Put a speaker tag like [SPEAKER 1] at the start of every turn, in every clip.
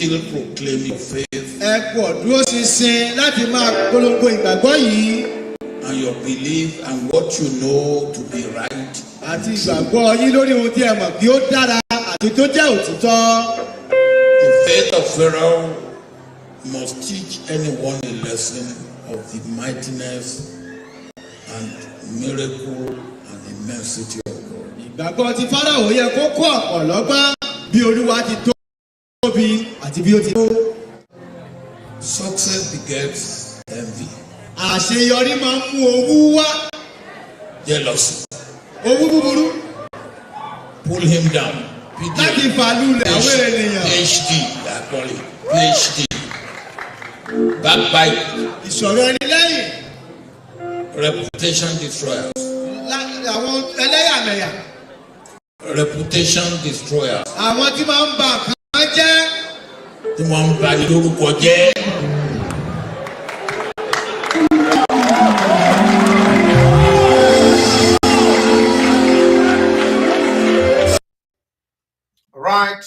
[SPEAKER 1] still proclaim your faith and your belief and what you know to be right. The faith of Pharaoh must teach anyone a lesson of the mightiness and miracle and immensity of God. Success begets envy, jealousy, pull him down. PhD, I call it PhD. Backbite, reputation destroyers. Reputation destroyers.
[SPEAKER 2] Right,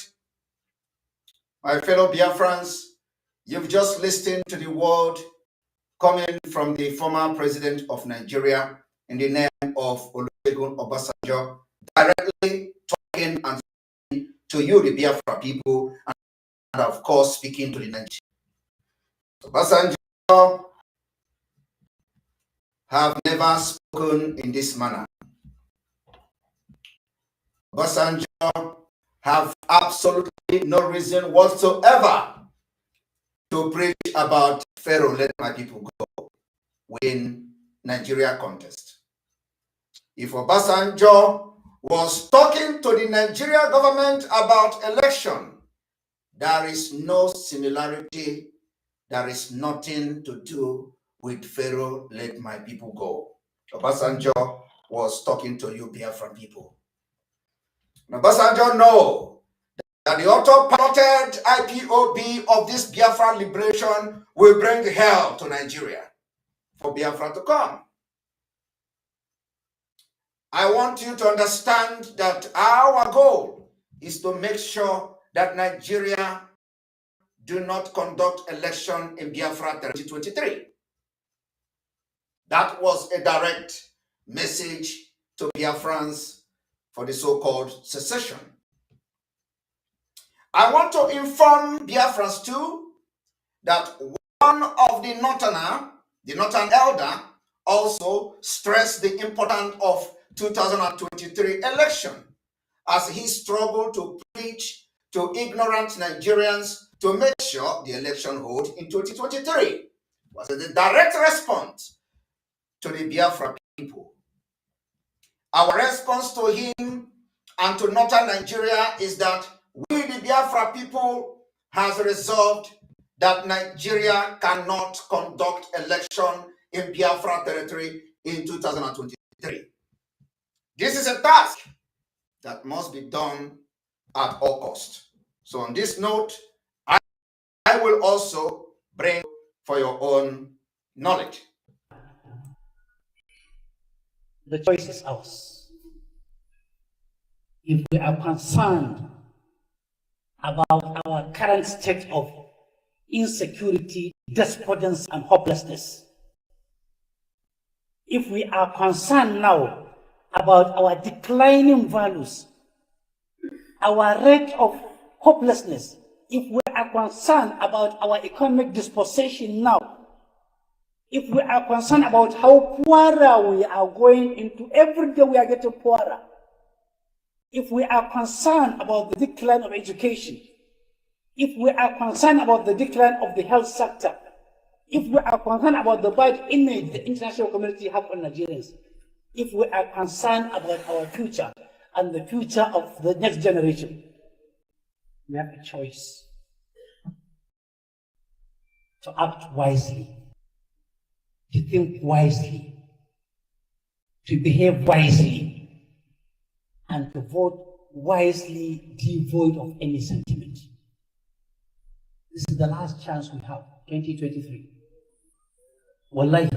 [SPEAKER 2] my fellow Biafrans, you've just listened to the word coming from the former president of Nigeria in the name of Olusegun Obasanjo, directly talking and speaking to you, the Biafra people, and of course speaking to the Nigerians. Obasanjo have never spoken in this manner. Obasanjo have absolutely no reason whatsoever to preach about Pharaoh, let my people go, win Nigeria contest. If Obasanjo was talking to the Nigeria government about election, there is no similarity, there is nothing to do with Pharaoh, let my people go. Obasanjo was talking to you, Biafran people. Obasanjo know that the auto-piloted IPOB of this Biafra liberation will bring hell to Nigeria for Biafra to come. I want you to understand that our goal is to make sure that Nigeria do not conduct election in Biafra 2023. That was a direct message to Biafrans for the so-called secession. I want to inform Biafrans too that one of the Northern elder, also stressed the importance of 2023 election as he struggled to preach to ignorant Nigerians to make sure the election hold in 2023. Was a direct response to the Biafra people. Our response to him and to Northern Nigeria is that we, the Biafra people, has resolved that Nigeria cannot conduct election in Biafra territory in 2023. This is a task that must be done at all costs. So on this note, I will also bring for your own knowledge.
[SPEAKER 3] The choice is ours. If we are concerned about our current state of insecurity, despondence, and hopelessness, if we are concerned now about our declining values, our rate of hopelessness, if we are concerned about our economic disposition now, if we are concerned about how poorer we are going into, every day we are getting poorer, if we are concerned about the decline of education, if we are concerned about the decline of the health sector, if we are concerned about the bad image the international community have on Nigerians, if we are concerned about our future and the future of the next generation, we have a choice to act wisely, to think wisely, to behave wisely, and to vote wisely, devoid of any sentiment. This is the last chance we have, 2023. Wallahi,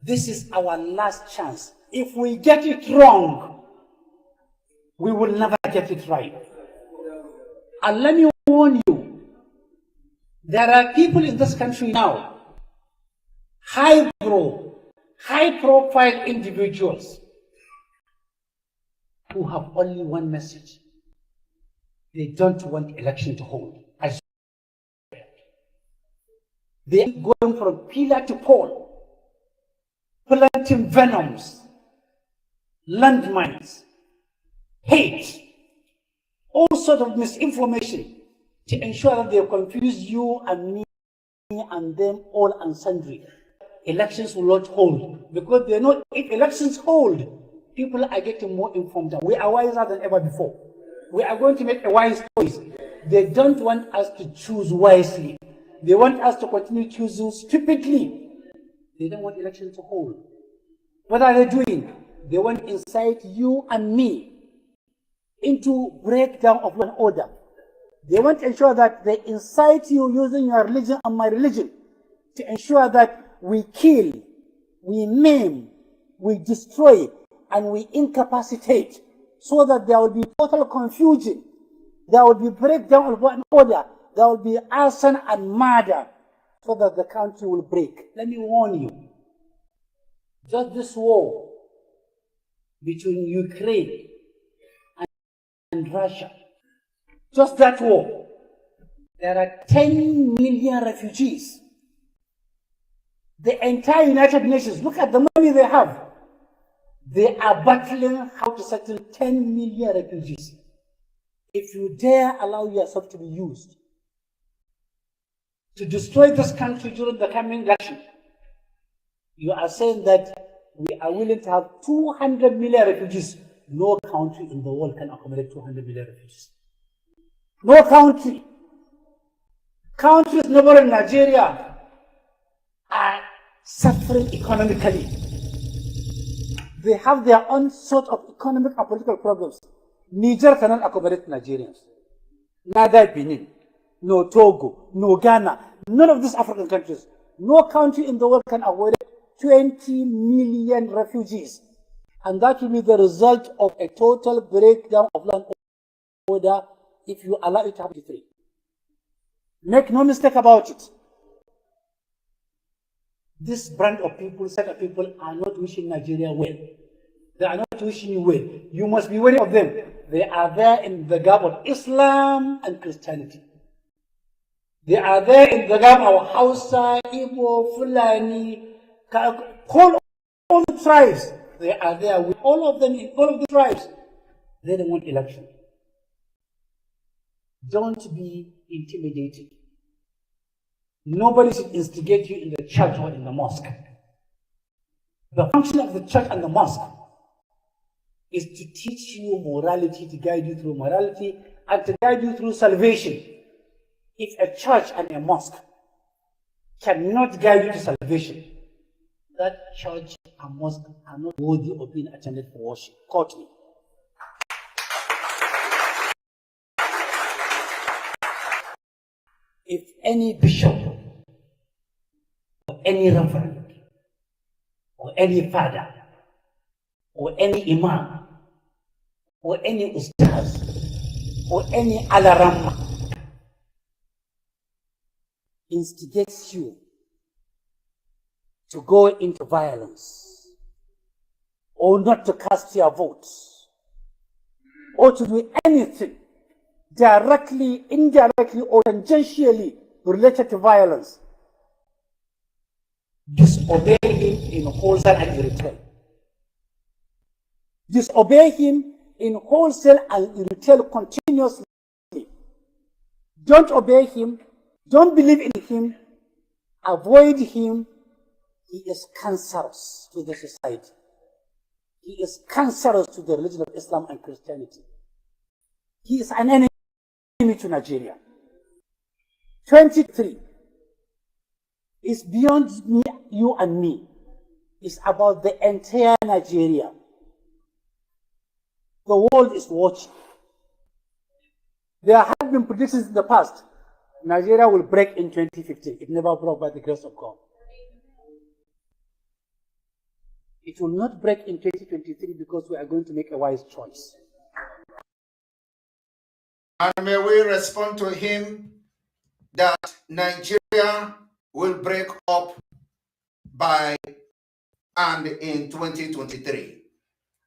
[SPEAKER 3] this is our last chance. If we get it wrong, we will never get it right. And let me warn you, There are people in this country now, high-profile individuals who have only one message. They don't want election to hold. They're going from pillar to pole, planting venoms, landmines, hate, all sorts of misinformation to ensure that they confuse you and me and them all and sundry. Elections will not hold because they know if elections hold, people are getting more informed. We are wiser than ever before. We are going to make a wise choice. They don't want us to choose wisely. They want us to continue choosing stupidly. They don't want elections to hold. What are they doing? They want to incite you and me into breakdown of law and order. They want to ensure that they incite you using your religion and my religion to ensure that we kill, we maim, we destroy, and we incapacitate so that there will be total confusion. There will be breakdown of law and order. There will be arson and murder so that the country will break. Let me warn you, just this war between Ukraine and Russia, just that war, there are 10 million refugees. The entire United Nations, look at the money they have. They are battling how to settle 10 million refugees. If you dare allow yourself to be used to destroy this country during the coming election, you are saying that we are willing to have 200 million refugees. No country in the world can accommodate 200 million refugees. No country. Countries neighboring Nigeria are suffering economically. They have their own sort of economic and political problems. Niger cannot accommodate Nigerians. Neither Benin, no Togo, no Ghana, none of these African countries. No country in the world can avoid 20 million refugees. And that will be the result of a total breakdown of land order if you allow it to happen. Make no mistake about it. This brand of people, set of people, are not wishing Nigeria well. They are not wishing you well. You must be wary of them. They are there in the gap of Islam and Christianity. They are there in the gap of Hausa, Igbo, Fulani, all the tribes. They are there with all of them in all of the tribes. They don't want election. Don't be intimidated. Nobody should instigate you in the church or in the mosque. The function of the church and the mosque is to teach you morality, to guide you through morality, and to guide you through salvation. If a church and a mosque cannot guide you to salvation, that church and mosque are not worthy of being attended for worship. Quote me. If any bishop, or any reverend, or any father, or any imam, or any ustaz, or any alarama instigates you to go into violence, or not to cast your votes, or to do anything directly, indirectly, or tangentially related to violence, disobey him in wholesale and in retail. Disobey him in wholesale and in retail continuously. Don't obey him. Don't believe in him. Avoid him. He is cancerous to the society. He is cancerous to the religion of Islam and Christianity. He is an enemy to Nigeria. 23 is beyond me, you and me. It's about the entire Nigeria. The world is watching. There have been predictions in the past. Nigeria will break in 2015. It never broke by the grace of God. It will not break in 2023 because we are going to make a wise choice.
[SPEAKER 2] And may we respond to him that Nigeria will break up by and in 2023,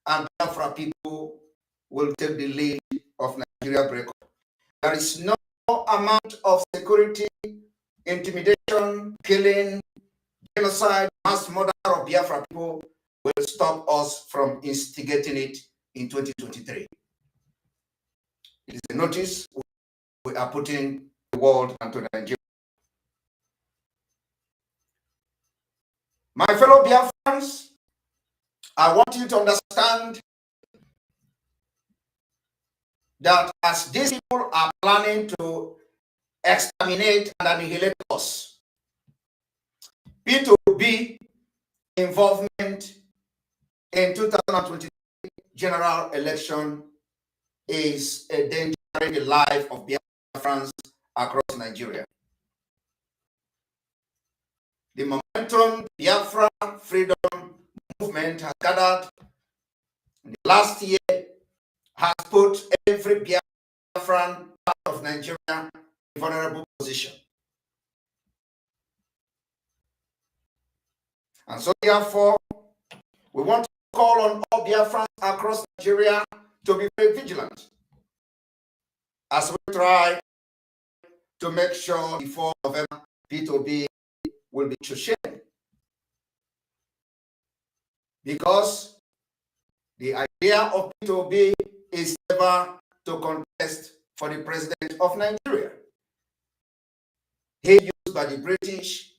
[SPEAKER 2] and Biafra people will take the lead of Nigeria breakup. There is no amount of security, intimidation, killing, genocide, mass murder of Biafra people will stop us from instigating it in 2023. It is a notice we are putting to the world and to Nigeria. My fellow Biafrans, I want you to understand that as these people are planning to exterminate and annihilate us, P2B involvement in 2023 general election is a danger in the life of Biafrans across Nigeria. The momentum Biafra freedom movement has gathered in the last year has put every Biafran part of Nigeria in a vulnerable position. And so therefore, we want to call on all Biafrans across Nigeria to be very vigilant as we try to make sure before November P2B will be to shame. Because the idea of P2B is never to contest for the president of Nigeria. He used by the British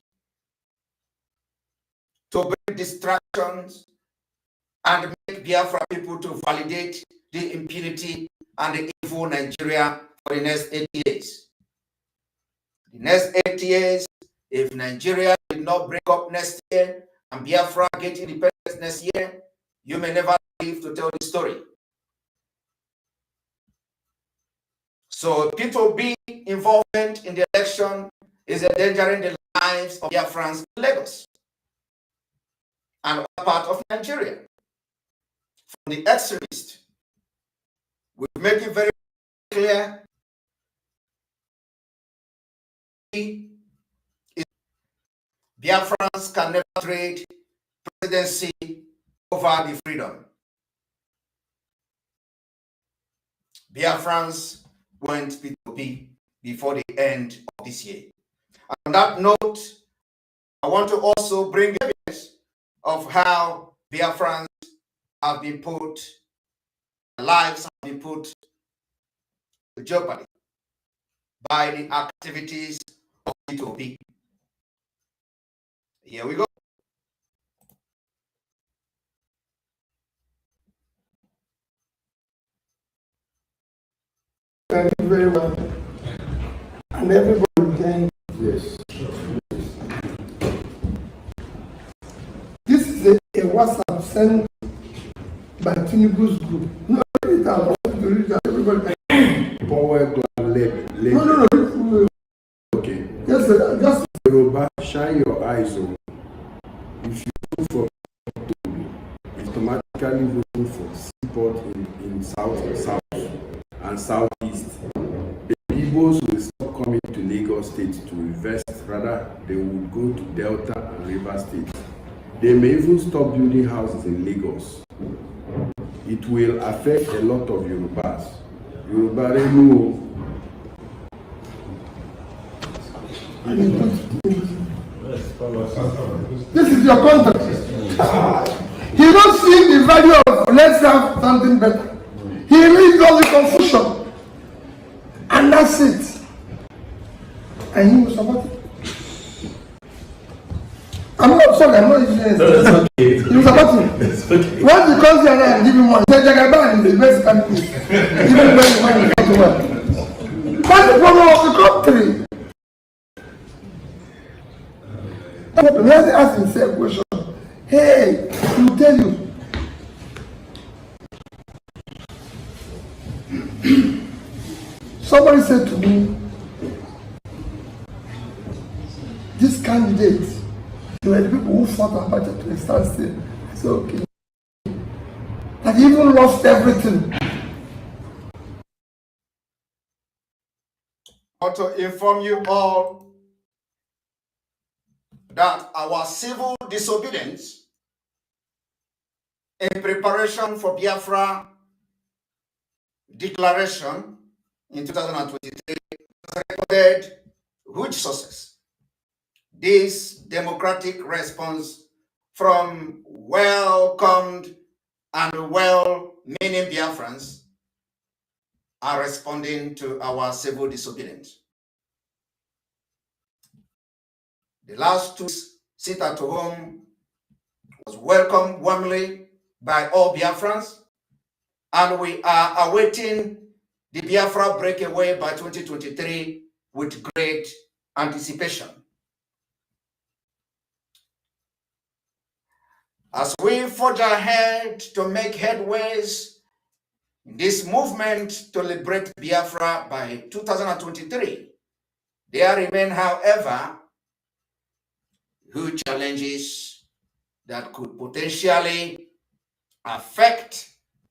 [SPEAKER 2] to bring distractions and make Biafra people to validate the impunity and the evil Nigeria for the next 8 years. The next 8 years, if Nigeria did not break up next year and Biafra get independence next year, you may never live to tell the story. So P2B involvement in the election is endangering the lives of Biafrans in Lagos and other part of Nigeria. From the extremists, we make it very clear Biafrans can never trade presidency over the freedom. Biafrans went P2B before the end of this year. On that note, I want to also bring evidence of how Biafrans have been put, lives have been put to jeopardy by the activities of P2B. Here we go.
[SPEAKER 4] Thank you very well. And everybody can. Yes. This is a WhatsApp sent by Tinubu's group. No, read it out. I want to read it out. Everybody.
[SPEAKER 5] Power
[SPEAKER 4] No.
[SPEAKER 5] Okay.
[SPEAKER 4] Yes, sir. Just
[SPEAKER 5] Yoruba, shine your eyes on. If you vote for P2B, automatically voting for support in South and Southeast. The Igbos will stop coming to Lagos State to invest, rather they will go to Delta and River State. They may even stop building houses in Lagos. It will affect a lot of Yorubas. Yoruba Renu.
[SPEAKER 4] this is your contract. He don't see the value of let's have something better. He leaves all the confusion. And that's it. And he will support it. I'm not sorry, I'm not using it.
[SPEAKER 5] No, that's okay.
[SPEAKER 4] He will support him.
[SPEAKER 5] It's okay.
[SPEAKER 4] Once he comes here and give him money, say Jagaban is the best country. Even when the money comes to work. That's the problem of the country. Let's ask himself a question. Hey, he will tell you. Somebody said to me, this candidate, they were the people who fought about it to a standstill. I said, okay. That he even lost everything.
[SPEAKER 2] want to inform you all that our civil disobedience in preparation for Biafra declaration in 2023 has recorded huge success. This democratic response from welcomed and well-meaning Biafrans are responding to our civil disobedience. The last two sit at home was welcomed warmly by all Biafrans, and we are awaiting the Biafra breakaway by 2023 with great anticipation. As we forge ahead to make headways in this movement to liberate Biafra by 2023, there remain, however, huge challenges that could potentially affect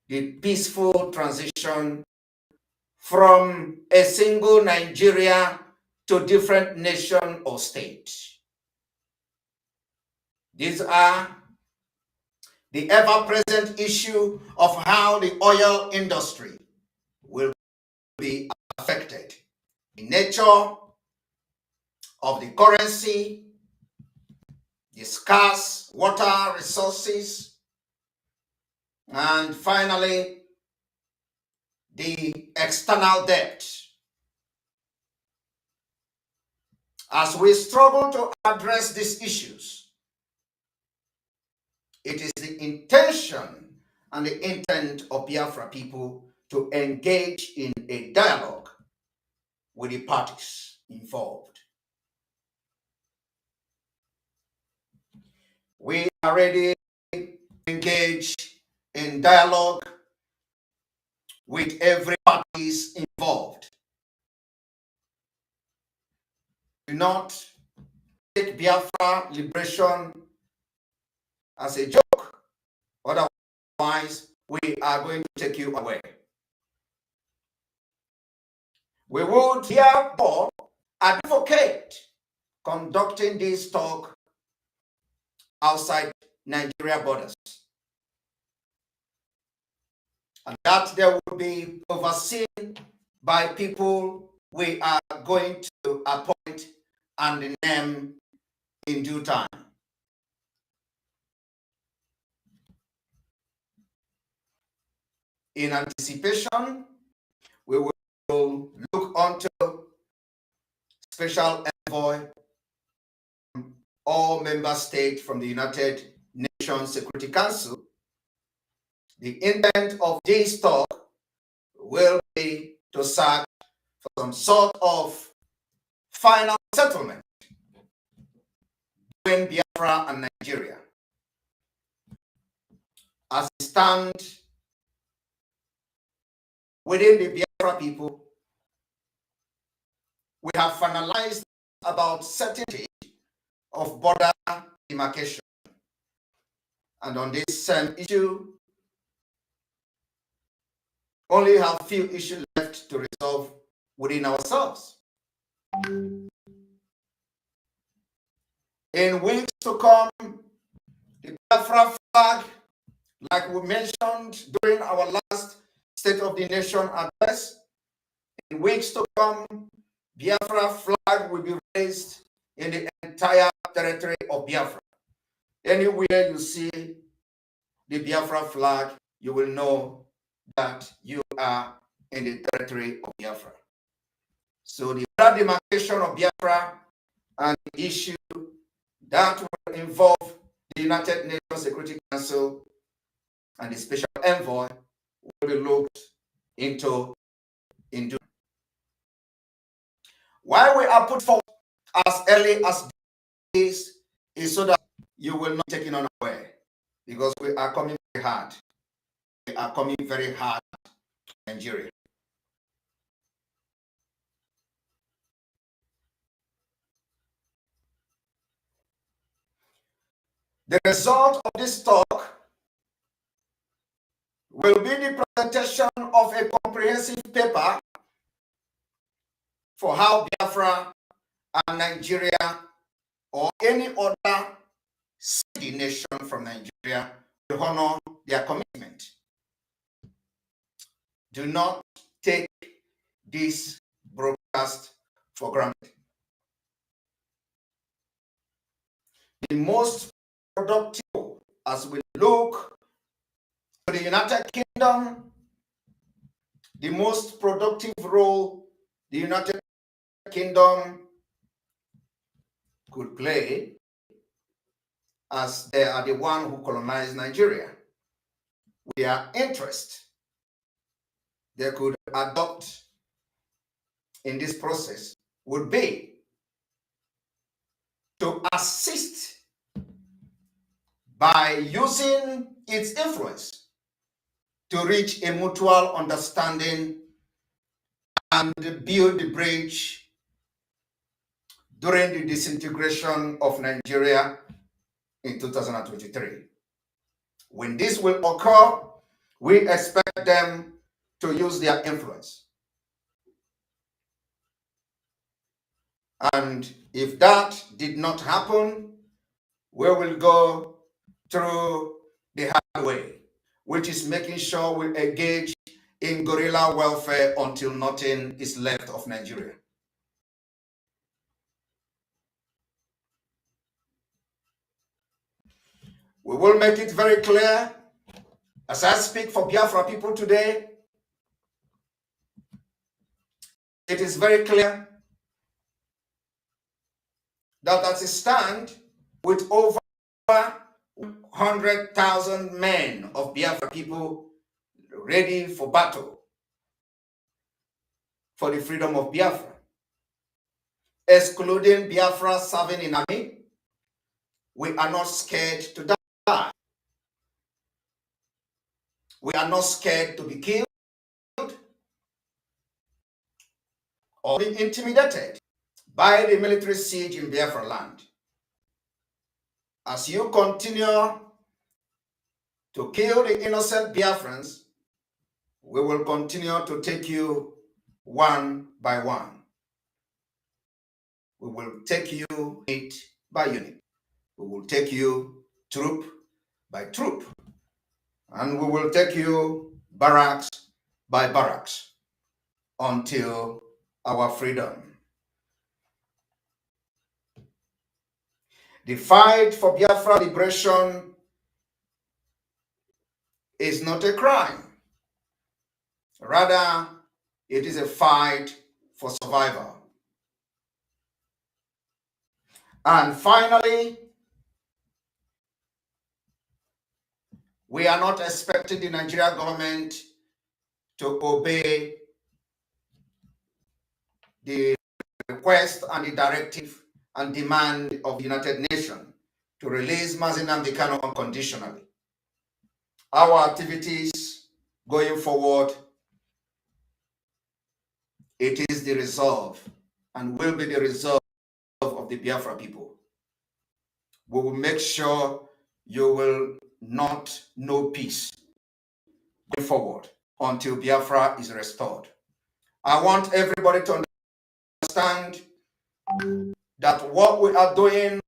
[SPEAKER 2] the peaceful transition from a single Nigeria to different nation or state. These are the ever-present issue of how the oil industry will be affected, the nature of the currency, the scarce water resources, and finally, the external debt. As we struggle to address these issues, it is the intention and the intent of Biafra people to engage in a dialogue with the parties involved. We are ready to engage in dialogue with every parties involved. Do not take Biafra liberation as a joke, otherwise we are going to take you away. We would therefore advocate conducting this talk outside Nigeria borders, and that there will be overseen by people we are going to appoint and name in due time. In anticipation, we will look onto special envoy from all member states from the United Nations Security Council. The intent of this talk will be to search for some sort of final settlement between Biafra and Nigeria. As it stands within the Biafra people, we have finalized about certainty of border demarcation. And on this same issue, only have few issues left to resolve within ourselves. In weeks to come, the Biafra flag, like we mentioned during our last State of the Nation address, in weeks to come, Biafra flag will be raised in the entire territory of Biafra. Anywhere you see the Biafra flag, you will know that you are in the territory of Biafra. So the border demarcation of Biafra and the issue that will involve the United Nations Security Council and the special envoy will be looked into in due. Why we are put forward as early as this is so that you will not be taken unaware, because we are coming very hard. We are coming very hard to Nigeria. The result of this talk will be the presentation of a comprehensive paper for how Biafra and Nigeria or any other city nation from Nigeria will honor their commitment. Do not take this broadcast for granted. The most productive, as we look to the United Kingdom, the most productive role the United Kingdom could play, as they are the one who colonized Nigeria, with their interest they could adopt in this process would be to assist by using its influence to reach a mutual understanding and build the bridge during the disintegration of Nigeria in 2023. When this will occur, we expect them to use their influence. And if that did not happen, we will go through the hard way, which is making sure we engage in guerrilla warfare until nothing is left of Nigeria. We will make it very clear, as I speak for Biafra people today, it is very clear that as a stand with over 100,000 men of Biafra people ready for battle for the freedom of Biafra, excluding Biafra serving in army, we are not scared to die. We are not scared to be killed or be intimidated by the military siege in Biafra land. As you continue to kill the innocent Biafrans, we will continue to take you one by one. We will take you unit by unit. We will take you troop by troop. And we will take you barracks by barracks until our freedom. The fight for Biafra liberation is not a crime. Rather, it is a fight for survival. And finally, we are not expecting the Nigerian government to obey the request and the directive and demand of the United Nations to release Mazi Nnamdi Kanu unconditionally. Our activities going forward, it is the resolve and will be the resolve of the Biafra people. We will make sure you will not know peace going forward until Biafra is restored. I want everybody to understand that what we are doing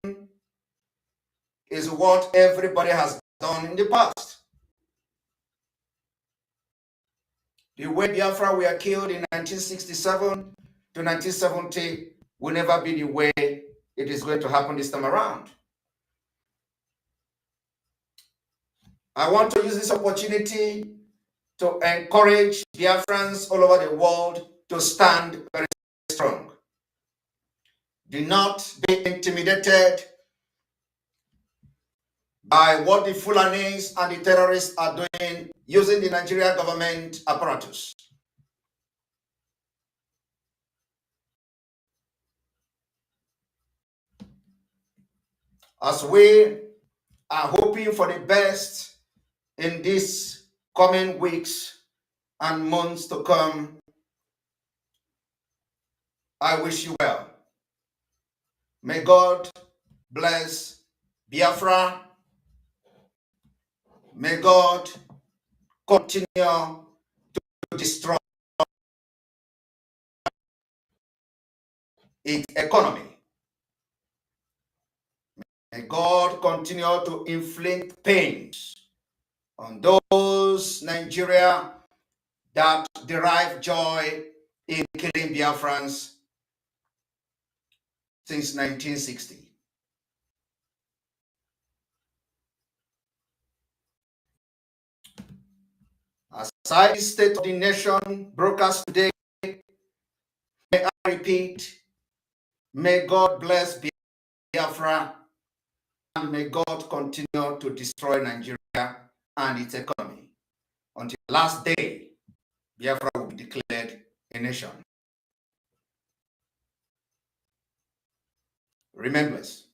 [SPEAKER 2] is what everybody has done in the past. The way Biafra were killed in 1967 to 1970 will never be the way it is going to happen this time around. I want to use this opportunity to encourage Biafrans all over the world to stand very strong. Do not be intimidated by what the Fulanis and the terrorists are doing using the Nigerian government apparatus. As we are hoping for the best in these coming weeks and months to come, I wish you well. May God bless Biafra. May God continue to destroy its economy. May God continue to inflict pains on those Nigeria that derive joy in killing Biafrans since 1960. As I state of the nation broadcast today, may I repeat, may God bless Biafra, and may God continue to destroy Nigeria and its economy until the last day Biafra will be declared a nation. Remain blessed.